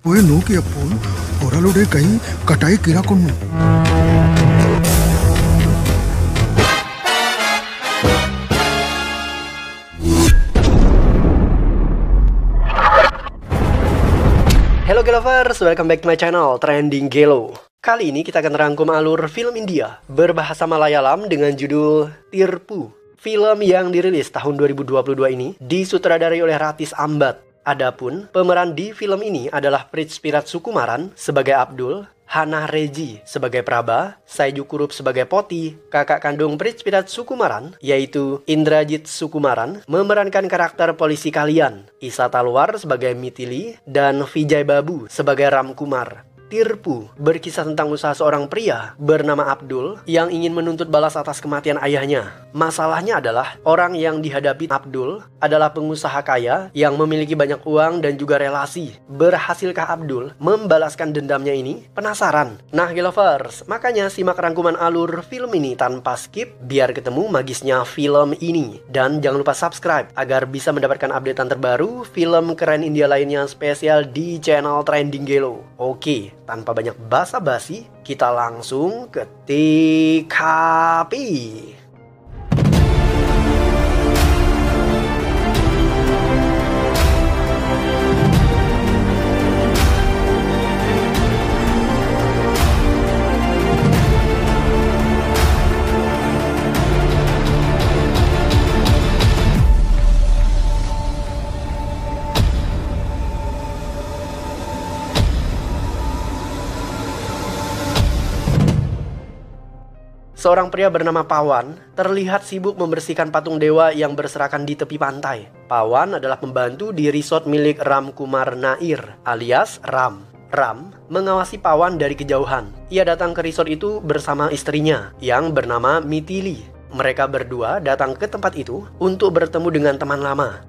Bueno, कि अपन पोरालोडे कहीं कटाई किरा कोन्नु. Hello Gelovers, welcome back to my channel Trending Gelo. Kali ini kita akan rangkum alur film India berbahasa Malayalam dengan judul Tirpu. Film yang dirilis tahun 2022 ini disutradarai oleh Ratis Ambat. Adapun pemeran di film ini adalah Prithvirat Sukumaran sebagai Abdul, Hana Reji sebagai Praba, Saiju Kurup sebagai Poti, kakak kandung Prithvirat Sukumaran yaitu Indrajit Sukumaran memerankan karakter polisi kalian, Isa Talwar sebagai Mitili, dan Vijay Babu sebagai Ramkumar. Tirpu berkisah tentang usaha seorang pria bernama Abdul yang ingin menuntut balas atas kematian ayahnya. Masalahnya adalah orang yang dihadapi Abdul adalah pengusaha kaya yang memiliki banyak uang dan juga relasi. Berhasilkah Abdul membalaskan dendamnya ini? Penasaran? Nah Gelovers, makanya simak rangkuman alur film ini tanpa skip biar ketemu magisnya film ini. Dan jangan lupa subscribe agar bisa mendapatkan updatean terbaru film keren India lainnya spesial di channel Trending Gelo. Oke, tanpa banyak basa-basi, kita langsung ke TKP. Seorang pria bernama Pawan terlihat sibuk membersihkan patung dewa yang berserakan di tepi pantai. Pawan adalah pembantu di resort milik Ramkumar Nair alias Ram. Ram mengawasi Pawan dari kejauhan. Ia datang ke resort itu bersama istrinya yang bernama Mitili. Mereka berdua datang ke tempat itu untuk bertemu dengan teman lama.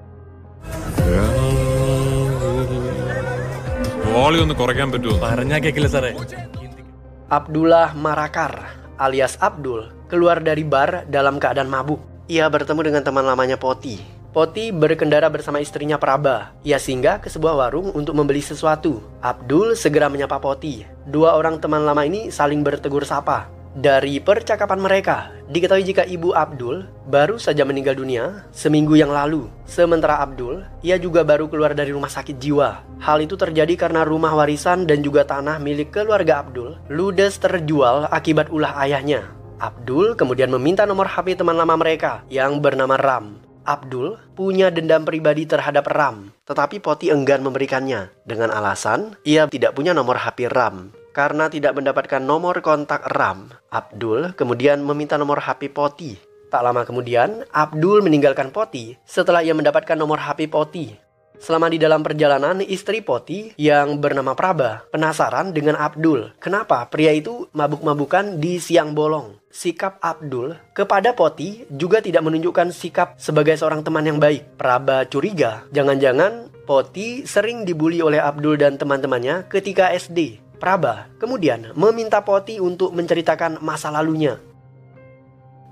Abdullah Marakar alias Abdul keluar dari bar dalam keadaan mabuk. Ia bertemu dengan teman lamanya Poti. Poti berkendara bersama istrinya Praba. Ia singgah ke sebuah warung untuk membeli sesuatu. Abdul segera menyapa Poti. Dua orang teman lama ini saling bertegur sapa. Dari percakapan mereka, diketahui jika ibu Abdul baru saja meninggal dunia seminggu yang lalu. Sementara Abdul, ia juga baru keluar dari rumah sakit jiwa. Hal itu terjadi karena rumah warisan dan juga tanah milik keluarga Abdul ludes terjual akibat ulah ayahnya. Abdul kemudian meminta nomor HP teman lama mereka yang bernama Ram. Abdul punya dendam pribadi terhadap Ram, tetapi Poti enggan memberikannya dengan alasan ia tidak punya nomor HP Ram. Karena tidak mendapatkan nomor kontak Ram, Abdul kemudian meminta nomor HP Poti. Tak lama kemudian, Abdul meninggalkan Poti setelah ia mendapatkan nomor HP Poti. Selama di dalam perjalanan, istri Poti yang bernama Praba penasaran dengan Abdul. Kenapa pria itu mabuk-mabukan di siang bolong? Sikap Abdul kepada Poti juga tidak menunjukkan sikap sebagai seorang teman yang baik. Praba curiga, jangan-jangan Poti sering dibully oleh Abdul dan teman-temannya ketika SD. Praba kemudian meminta Poti untuk menceritakan masa lalunya.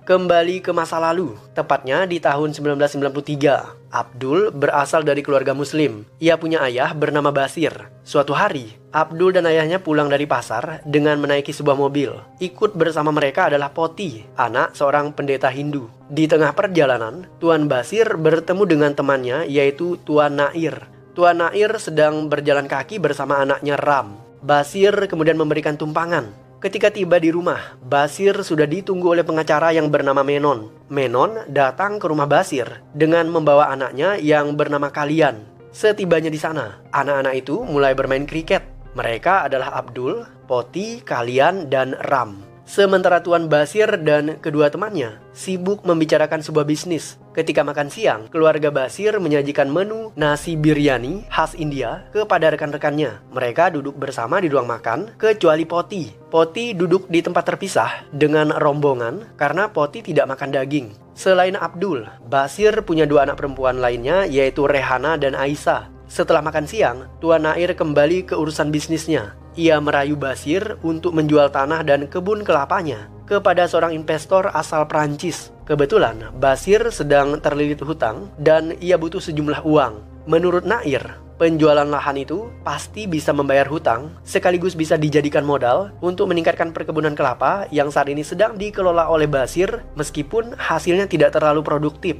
Kembali ke masa lalu, tepatnya di tahun 1993. Abdul berasal dari keluarga muslim. Ia punya ayah bernama Basir. Suatu hari, Abdul dan ayahnya pulang dari pasar dengan menaiki sebuah mobil. Ikut bersama mereka adalah Poti, anak seorang pendeta Hindu. Di tengah perjalanan, Tuan Basir bertemu dengan temannya yaitu Tuan Nair. Tuan Nair sedang berjalan kaki bersama anaknya Ram. Basir kemudian memberikan tumpangan. Ketika tiba di rumah, Basir sudah ditunggu oleh pengacara yang bernama Menon. Menon datang ke rumah Basir dengan membawa anaknya yang bernama Kalian. Setibanya di sana, anak-anak itu mulai bermain kriket. Mereka adalah Abdul, Poti, Kalian, dan Ram. Sementara Tuan Basir dan kedua temannya sibuk membicarakan sebuah bisnis. Ketika makan siang, keluarga Basir menyajikan menu nasi biryani khas India kepada rekan-rekannya. Mereka duduk bersama di ruang makan, kecuali Poti. Poti duduk di tempat terpisah dengan rombongan karena Poti tidak makan daging. Selain Abdul, Basir punya dua anak perempuan lainnya yaitu Rehana dan Aisyah. Setelah makan siang, Tuan Nair kembali ke urusan bisnisnya. Ia merayu Basir untuk menjual tanah dan kebun kelapanya kepada seorang investor asal Prancis. Kebetulan Basir sedang terlilit hutang dan ia butuh sejumlah uang. Menurut Nair, penjualan lahan itu pasti bisa membayar hutang, sekaligus bisa dijadikan modal untuk meningkatkan perkebunan kelapa yang saat ini sedang dikelola oleh Basir, meskipun hasilnya tidak terlalu produktif.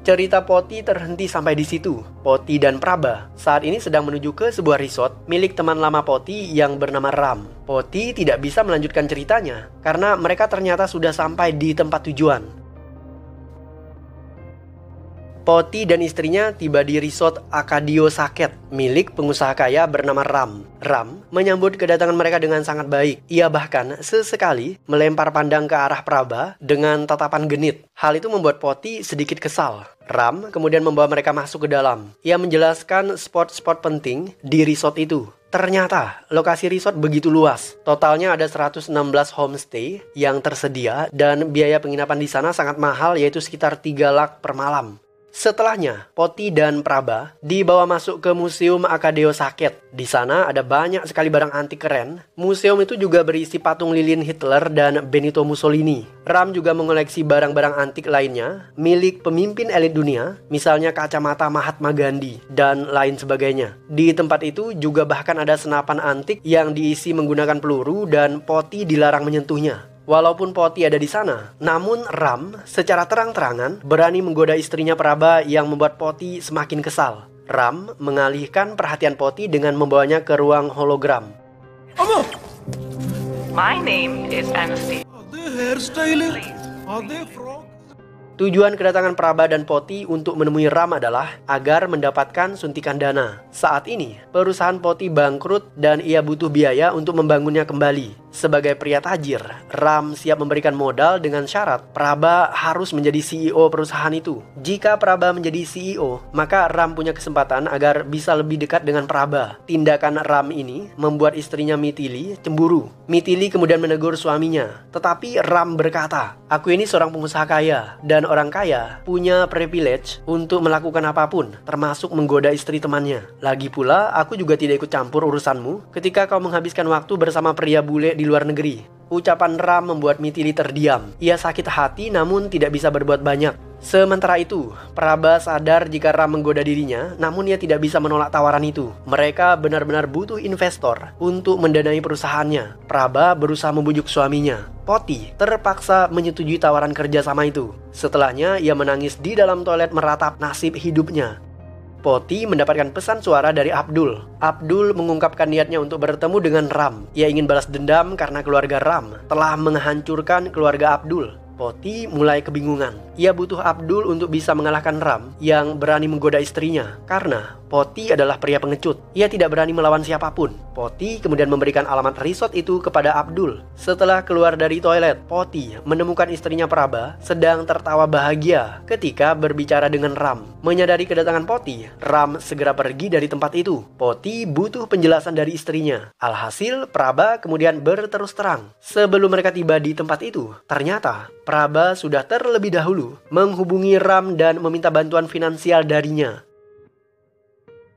Cerita Poti terhenti sampai di situ. Poti dan Praba saat ini sedang menuju ke sebuah resort milik teman lama Poti yang bernama Ram. Poti tidak bisa melanjutkan ceritanya karena mereka ternyata sudah sampai di tempat tujuan. Poti dan istrinya tiba di resort Akadio Saket milik pengusaha kaya bernama Ram. Ram menyambut kedatangan mereka dengan sangat baik. Ia bahkan sesekali melempar pandang ke arah Praba dengan tatapan genit. Hal itu membuat Poti sedikit kesal. Ram kemudian membawa mereka masuk ke dalam. Ia menjelaskan spot-spot penting di resort itu. Ternyata lokasi resort begitu luas. Totalnya ada 116 homestay yang tersedia dan biaya penginapan di sana sangat mahal, yaitu sekitar 3 lak per malam. Setelahnya, Poti dan Praba dibawa masuk ke Museum Akadeo Saket. Di sana ada banyak sekali barang antik keren. Museum itu juga berisi patung lilin Hitler dan Benito Mussolini. Ram juga mengoleksi barang-barang antik lainnya milik pemimpin elit dunia, misalnya kacamata Mahatma Gandhi dan lain sebagainya. Di tempat itu juga bahkan ada senapan antik yang diisi menggunakan peluru dan Poti dilarang menyentuhnya. Walaupun Poti ada di sana, namun Ram secara terang-terangan berani menggoda istrinya Praba yang membuat Poti semakin kesal. Ram mengalihkan perhatian Poti dengan membawanya ke ruang hologram. My name is Anastasia. Tujuan kedatangan Praba dan Poti untuk menemui Ram adalah agar mendapatkan suntikan dana. Saat ini, perusahaan Poti bangkrut dan ia butuh biaya untuk membangunnya kembali. Sebagai pria tajir, Ram siap memberikan modal dengan syarat Praba harus menjadi CEO perusahaan itu. Jika Praba menjadi CEO, maka Ram punya kesempatan agar bisa lebih dekat dengan Praba. Tindakan Ram ini membuat istrinya Mithili cemburu. Mithili kemudian menegur suaminya. Tetapi Ram berkata, "Aku ini seorang pengusaha kaya, dan orang kaya punya privilege untuk melakukan apapun, termasuk menggoda istri temannya. Lagi pula, aku juga tidak ikut campur urusanmu ketika kau menghabiskan waktu bersama pria bule di luar negeri." Ucapan Ram membuat Mithili terdiam. Ia sakit hati namun tidak bisa berbuat banyak. Sementara itu, Praba sadar jika Ram menggoda dirinya, namun ia tidak bisa menolak tawaran itu. Mereka benar-benar butuh investor untuk mendanai perusahaannya. Praba berusaha membujuk suaminya. Poti terpaksa menyetujui tawaran kerjasama itu. Setelahnya, ia menangis di dalam toilet meratap nasib hidupnya. Poti mendapatkan pesan suara dari Abdul. Abdul mengungkapkan niatnya untuk bertemu dengan Ram. Ia ingin balas dendam karena keluarga Ram telah menghancurkan keluarga Abdul. Poti mulai kebingungan. Ia butuh Abdul untuk bisa mengalahkan Ram yang berani menggoda istrinya. Karena Poti adalah pria pengecut. Ia tidak berani melawan siapapun. Poti kemudian memberikan alamat resort itu kepada Abdul. Setelah keluar dari toilet, Poti menemukan istrinya Praba sedang tertawa bahagia ketika berbicara dengan Ram. Menyadari kedatangan Poti, Ram segera pergi dari tempat itu. Poti butuh penjelasan dari istrinya. Alhasil, Praba kemudian berterus terang. Sebelum mereka tiba di tempat itu, ternyata Praba sudah terlebih dahulu menghubungi Ram dan meminta bantuan finansial darinya.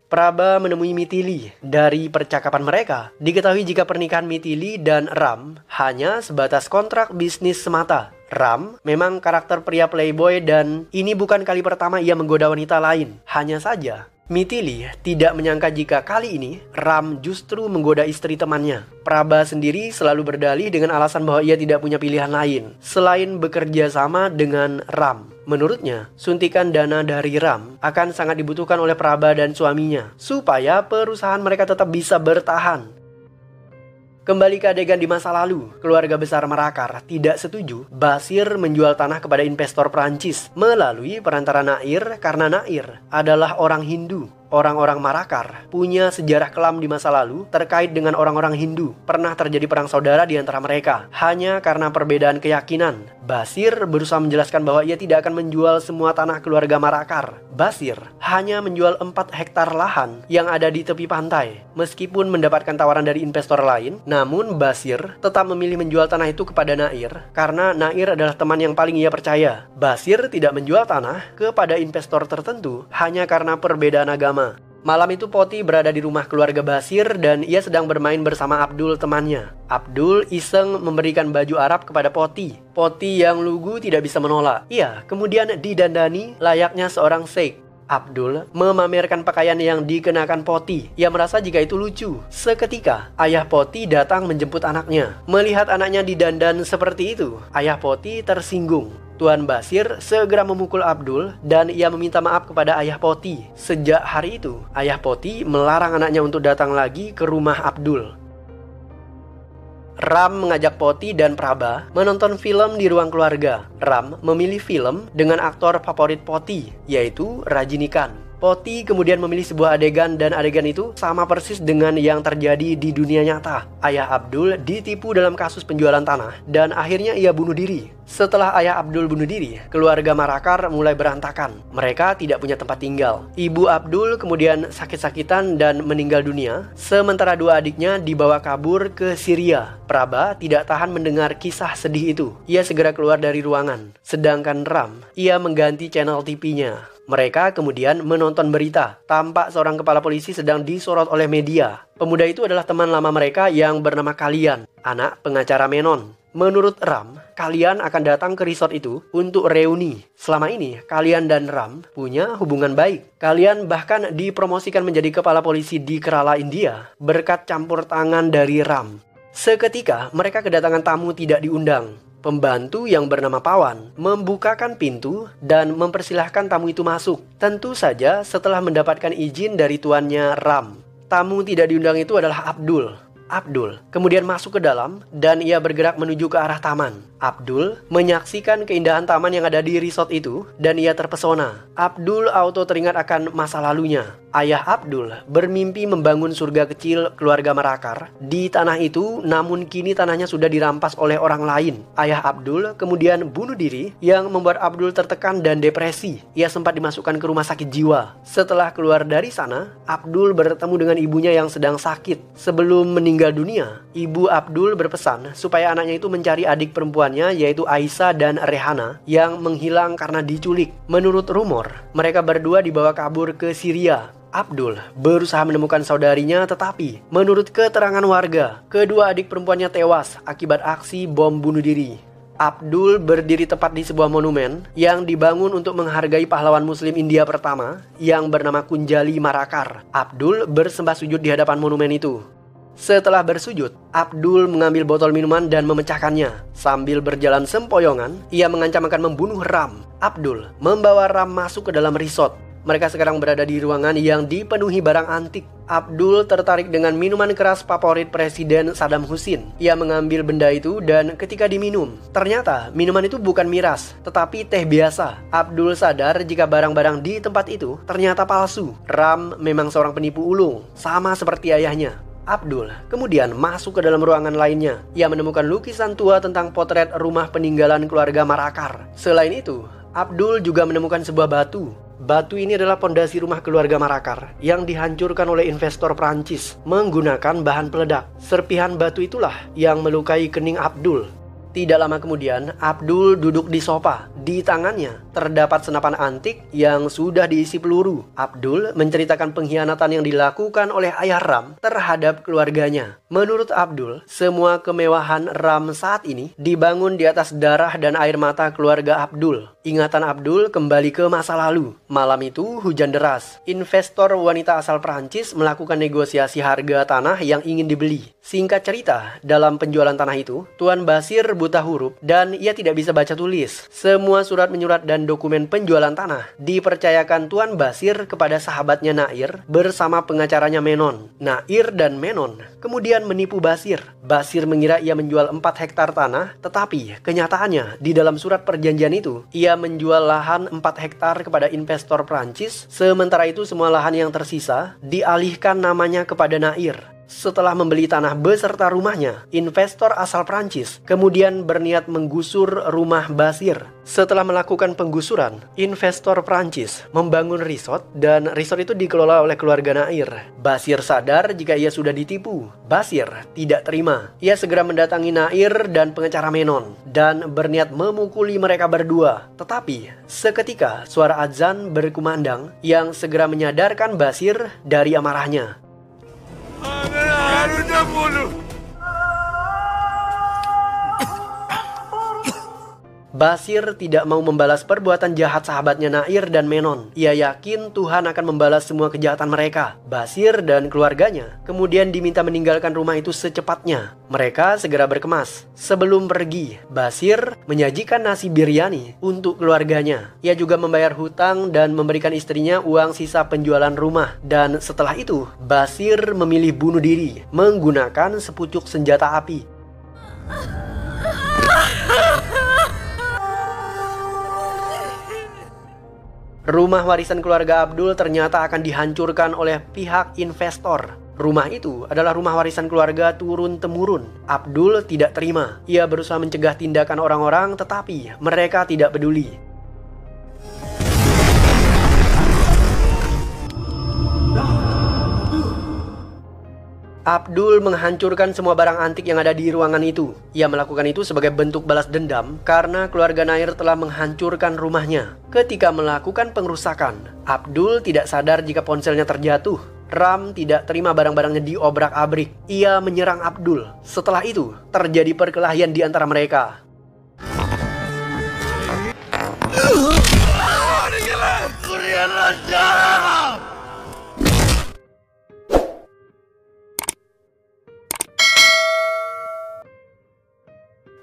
Praba menemui Mithili. Dari percakapan mereka, diketahui jika pernikahan Mithili dan Ram hanya sebatas kontrak bisnis semata. Ram memang karakter pria playboy dan ini bukan kali pertama ia menggoda wanita lain. Hanya saja, Mithili tidak menyangka jika kali ini Ram justru menggoda istri temannya. Praba sendiri selalu berdalih dengan alasan bahwa ia tidak punya pilihan lain selain bekerja sama dengan Ram. Menurutnya, suntikan dana dari Ram akan sangat dibutuhkan oleh Praba dan suaminya supaya perusahaan mereka tetap bisa bertahan. Kembali ke adegan di masa lalu, keluarga besar Marakar tidak setuju Basir menjual tanah kepada investor Prancis melalui perantara Nair karena Nair adalah orang Hindu. Orang-orang Marakar punya sejarah kelam di masa lalu terkait dengan orang-orang Hindu. Pernah terjadi perang saudara di antara mereka. Hanya karena perbedaan keyakinan, Basir berusaha menjelaskan bahwa ia tidak akan menjual semua tanah keluarga Marakar. Basir hanya menjual 4 hektar lahan yang ada di tepi pantai. Meskipun mendapatkan tawaran dari investor lain, namun Basir tetap memilih menjual tanah itu kepada Nair karena Nair adalah teman yang paling ia percaya. Basir tidak menjual tanah kepada investor tertentu hanya karena perbedaan agama. Malam itu Poti berada di rumah keluarga Basir dan ia sedang bermain bersama Abdul temannya. Abdul iseng memberikan baju Arab kepada Poti. Poti yang lugu tidak bisa menolak. Ia kemudian didandani layaknya seorang sheikh. Abdul memamerkan pakaian yang dikenakan Poti. Ia merasa jika itu lucu. Seketika, ayah Poti datang menjemput anaknya. Melihat anaknya didandan seperti itu, ayah Poti tersinggung. Tuan Basir segera memukul Abdul dan ia meminta maaf kepada ayah Poti. Sejak hari itu, ayah Poti melarang anaknya untuk datang lagi ke rumah Abdul. Ram mengajak Poti dan Praba menonton film di ruang keluarga. Ram memilih film dengan aktor favorit Poti, yaitu Rajini Khan. Poti kemudian memilih sebuah adegan dan adegan itu sama persis dengan yang terjadi di dunia nyata. Ayah Abdul ditipu dalam kasus penjualan tanah dan akhirnya ia bunuh diri. Setelah ayah Abdul bunuh diri, keluarga Marakar mulai berantakan. Mereka tidak punya tempat tinggal. Ibu Abdul kemudian sakit-sakitan dan meninggal dunia, sementara dua adiknya dibawa kabur ke Syria. Praba tidak tahan mendengar kisah sedih itu. Ia segera keluar dari ruangan. Sedangkan Ram, ia mengganti channel TV-nya. Mereka kemudian menonton berita. Tampak seorang kepala polisi sedang disorot oleh media. Pemuda itu adalah teman lama mereka yang bernama Kalian, anak pengacara Menon. Menurut Ram, Kalian akan datang ke resort itu untuk reuni. Selama ini, Kalian dan Ram punya hubungan baik. Kalian bahkan dipromosikan menjadi kepala polisi di Kerala, India berkat campur tangan dari Ram. Seketika, mereka kedatangan tamu tidak diundang. Pembantu yang bernama Pawan membukakan pintu dan mempersilahkan tamu itu masuk. Tentu saja setelah mendapatkan izin dari tuannya Ram. Tamu tidak diundang itu adalah Abdul. Abdul kemudian masuk ke dalam dan ia bergerak menuju ke arah taman. Abdul menyaksikan keindahan taman yang ada di resort itu dan ia terpesona. Abdul auto teringat akan masa lalunya. Ayah Abdul bermimpi membangun surga kecil keluarga Marakar di tanah itu, namun kini tanahnya sudah dirampas oleh orang lain. Ayah Abdul kemudian bunuh diri yang membuat Abdul tertekan dan depresi. Ia sempat dimasukkan ke rumah sakit jiwa. Setelah keluar dari sana, Abdul bertemu dengan ibunya yang sedang sakit. Sebelum meninggal dunia, ibu Abdul berpesan supaya anaknya itu mencari adik perempuannya yaitu Aisyah dan Rehana yang menghilang karena diculik. Menurut rumor, mereka berdua dibawa kabur ke Syria. Abdul berusaha menemukan saudarinya, tetapi menurut keterangan warga, kedua adik perempuannya tewas akibat aksi bom bunuh diri. Abdul berdiri tepat di sebuah monumen yang dibangun untuk menghargai pahlawan muslim India pertama yang bernama Kunjali Marakar. Abdul bersembah sujud di hadapan monumen itu. Setelah bersujud, Abdul mengambil botol minuman dan memecahkannya. Sambil berjalan sempoyongan, ia mengancam akan membunuh Ram. Abdul membawa Ram masuk ke dalam resort. Mereka sekarang berada di ruangan yang dipenuhi barang antik. Abdul tertarik dengan minuman keras favorit Presiden Saddam Hussein. Ia mengambil benda itu dan ketika diminum, ternyata minuman itu bukan miras, tetapi teh biasa. Abdul sadar jika barang-barang di tempat itu ternyata palsu. Ram memang seorang penipu ulung, sama seperti ayahnya. Abdul kemudian masuk ke dalam ruangan lainnya. Ia menemukan lukisan tua tentang potret rumah peninggalan keluarga Marakar. Selain itu, Abdul juga menemukan sebuah batu. Batu ini adalah pondasi rumah keluarga Marakar yang dihancurkan oleh investor Prancis menggunakan bahan peledak. Serpihan batu itulah yang melukai kening Abdul. Tidak lama kemudian, Abdul duduk di sofa. Di tangannya terdapat senapan antik yang sudah diisi peluru. Abdul menceritakan pengkhianatan yang dilakukan oleh ayah Ram terhadap keluarganya. Menurut Abdul, semua kemewahan Ram saat ini dibangun di atas darah dan air mata keluarga Abdul. Ingatan Abdul kembali ke masa lalu. Malam itu hujan deras. Investor wanita asal Prancis melakukan negosiasi harga tanah yang ingin dibeli. Singkat cerita, dalam penjualan tanah itu, Tuan Basir buta huruf dan ia tidak bisa baca tulis. Semua surat menyurat dan dokumen penjualan tanah dipercayakan Tuan Basir kepada sahabatnya Nair bersama pengacaranya Menon. Nair dan Menon kemudian menipu Basir. Basir mengira ia menjual 4 hektar tanah, tetapi kenyataannya di dalam surat perjanjian itu ia menjual lahan 4 hektar kepada investor Prancis. Sementara itu semua lahan yang tersisa dialihkan namanya kepada Nair. Setelah membeli tanah beserta rumahnya, investor asal Prancis kemudian berniat menggusur rumah Basir. Setelah melakukan penggusuran, investor Prancis membangun resort dan resort itu dikelola oleh keluarga Nair. Basir sadar jika ia sudah ditipu. Basir tidak terima. Ia segera mendatangi Nair dan pengacara Menon dan berniat memukuli mereka berdua. Tetapi seketika suara azan berkumandang yang segera menyadarkan Basir dari amarahnya. Basir tidak mau membalas perbuatan jahat sahabatnya Nair dan Menon. Ia yakin Tuhan akan membalas semua kejahatan mereka. Basir dan keluarganya kemudian diminta meninggalkan rumah itu secepatnya. Mereka segera berkemas. Sebelum pergi, Basir menyajikan nasi biryani untuk keluarganya. Ia juga membayar hutang dan memberikan istrinya uang sisa penjualan rumah. Dan setelah itu, Basir memilih bunuh diri menggunakan sepucuk senjata api. Rumah warisan keluarga Abdul ternyata akan dihancurkan oleh pihak investor. Rumah itu adalah rumah warisan keluarga turun-temurun. Abdul tidak terima. Ia berusaha mencegah tindakan orang-orang, tetapi mereka tidak peduli. Abdul menghancurkan semua barang antik yang ada di ruangan itu. Ia melakukan itu sebagai bentuk balas dendam karena keluarga Nair telah menghancurkan rumahnya. Ketika melakukan pengrusakan, Abdul tidak sadar jika ponselnya terjatuh. Ram tidak terima barang-barangnya diobrak-abrik. Ia menyerang Abdul. Setelah itu, terjadi perkelahian di antara mereka.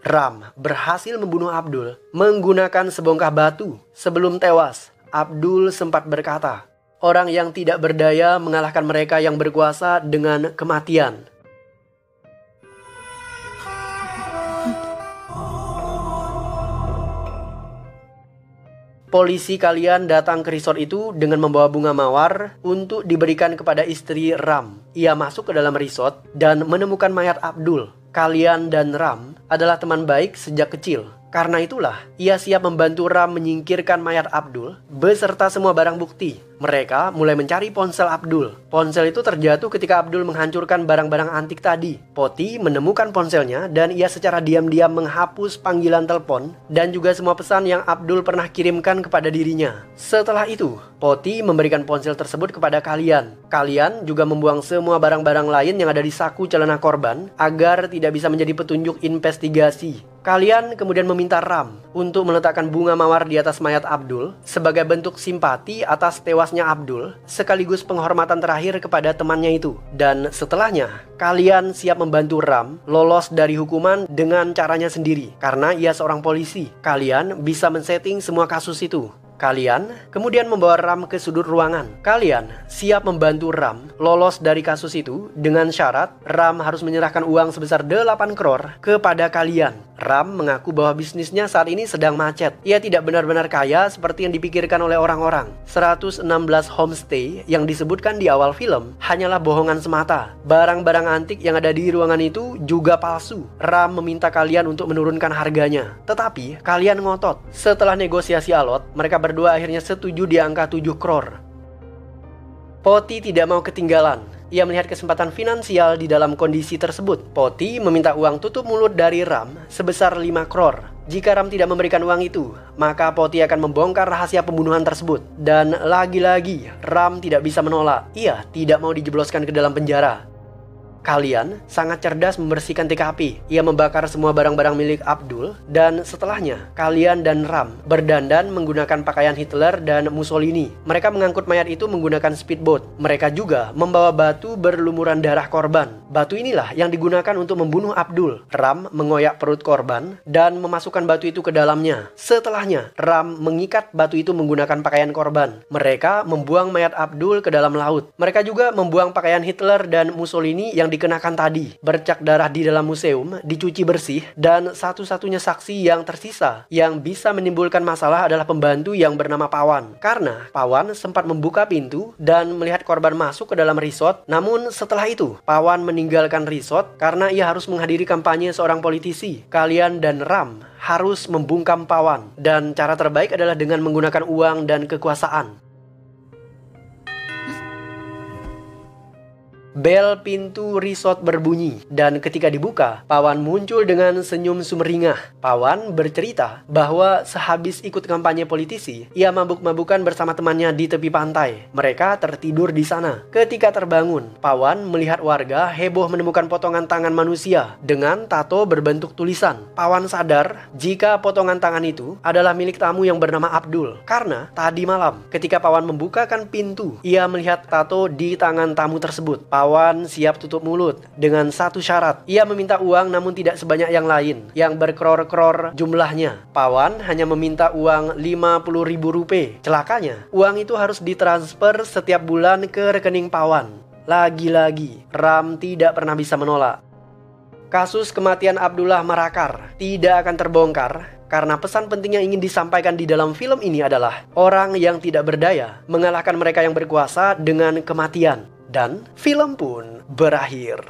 Ram berhasil membunuh Abdul menggunakan sebongkah batu. Sebelum tewas, Abdul sempat berkata, "Orang yang tidak berdaya mengalahkan mereka yang berkuasa dengan kematian." Polisi kalian datang ke resort itu dengan membawa bunga mawar untuk diberikan kepada istri Ram. Ia masuk ke dalam resort dan menemukan mayat Abdul. Kalian dan Ram adalah teman baik sejak kecil. Karena itulah, ia siap membantu Ram menyingkirkan mayat Abdul beserta semua barang bukti. Mereka mulai mencari ponsel Abdul. Ponsel itu terjatuh ketika Abdul menghancurkan barang-barang antik tadi. Poti menemukan ponselnya dan ia secara diam-diam menghapus panggilan telepon dan juga semua pesan yang Abdul pernah kirimkan kepada dirinya. Setelah itu, Poti memberikan ponsel tersebut kepada kalian. Kalian juga membuang semua barang-barang lain yang ada di saku celana korban agar tidak bisa menjadi petunjuk investigasi. Kalian kemudian meminta Ram untuk meletakkan bunga mawar di atas mayat Abdul sebagai bentuk simpati atas tewasnya Abdul, sekaligus penghormatan terakhir kepada temannya itu. Dan setelahnya, kalian siap membantu Ram lolos dari hukuman dengan caranya sendiri. Karena ia seorang polisi, kalian bisa men-setting semua kasus itu. Kalian kemudian membawa Ram ke sudut ruangan. Kalian siap membantu Ram lolos dari kasus itu dengan syarat Ram harus menyerahkan uang sebesar 8 crore kepada kalian. Ram mengaku bahwa bisnisnya saat ini sedang macet. Ia tidak benar-benar kaya seperti yang dipikirkan oleh orang-orang. 116 homestay yang disebutkan di awal film hanyalah bohongan semata. Barang-barang antik yang ada di ruangan itu juga palsu. Ram meminta kalian untuk menurunkan harganya. Tetapi kalian ngotot. Setelah negosiasi alot, mereka berdua akhirnya setuju di angka 7 crore. Poti tidak mau ketinggalan. Ia melihat kesempatan finansial di dalam kondisi tersebut. Poti meminta uang tutup mulut dari Ram sebesar 5 crore. Jika Ram tidak memberikan uang itu, maka Poti akan membongkar rahasia pembunuhan tersebut. Dan lagi-lagi, Ram tidak bisa menolak. Ia tidak mau dijebloskan ke dalam penjara. Kalian sangat cerdas membersihkan TKP. Ia membakar semua barang-barang milik Abdul. Dan setelahnya, kalian dan Ram berdandan menggunakan pakaian Hitler dan Mussolini. Mereka mengangkut mayat itu menggunakan speedboat. Mereka juga membawa batu berlumuran darah korban. Batu inilah yang digunakan untuk membunuh Abdul. Ram mengoyak perut korban dan memasukkan batu itu ke dalamnya. Setelahnya, Ram mengikat batu itu menggunakan pakaian korban. Mereka membuang mayat Abdul ke dalam laut. Mereka juga membuang pakaian Hitler dan Mussolini yang dikenakan tadi. Bercak darah di dalam museum dicuci bersih, dan satu-satunya saksi yang tersisa yang bisa menimbulkan masalah adalah pembantu yang bernama Pawan. Karena Pawan sempat membuka pintu dan melihat korban masuk ke dalam resort. Namun setelah itu, Pawan meninggalkan resort karena ia harus menghadiri kampanye seorang politisi. Kalian dan Ram harus membungkam Pawan, dan cara terbaik adalah dengan menggunakan uang dan kekuasaan. Bel pintu resort berbunyi, dan ketika dibuka, Pawan muncul dengan senyum sumringah. Pawan bercerita bahwa sehabis ikut kampanye politisi, ia mabuk-mabukan bersama temannya di tepi pantai. Mereka tertidur di sana. Ketika terbangun, Pawan melihat warga heboh menemukan potongan tangan manusia dengan tato berbentuk tulisan. Pawan sadar jika potongan tangan itu adalah milik tamu yang bernama Abdul. Karena tadi malam, ketika Pawan membukakan pintu, ia melihat tato di tangan tamu tersebut. Pawan siap tutup mulut dengan satu syarat. Ia meminta uang namun tidak sebanyak yang lain yang berkror-kror jumlahnya. Pawan hanya meminta uang 50.000 rupiah. Celakanya, uang itu harus ditransfer setiap bulan ke rekening Pawan. Lagi-lagi, Ram tidak pernah bisa menolak. Kasus kematian Abdullah Marakar tidak akan terbongkar karena pesan penting yang ingin disampaikan di dalam film ini adalah orang yang tidak berdaya mengalahkan mereka yang berkuasa dengan kematian. Dan film pun berakhir.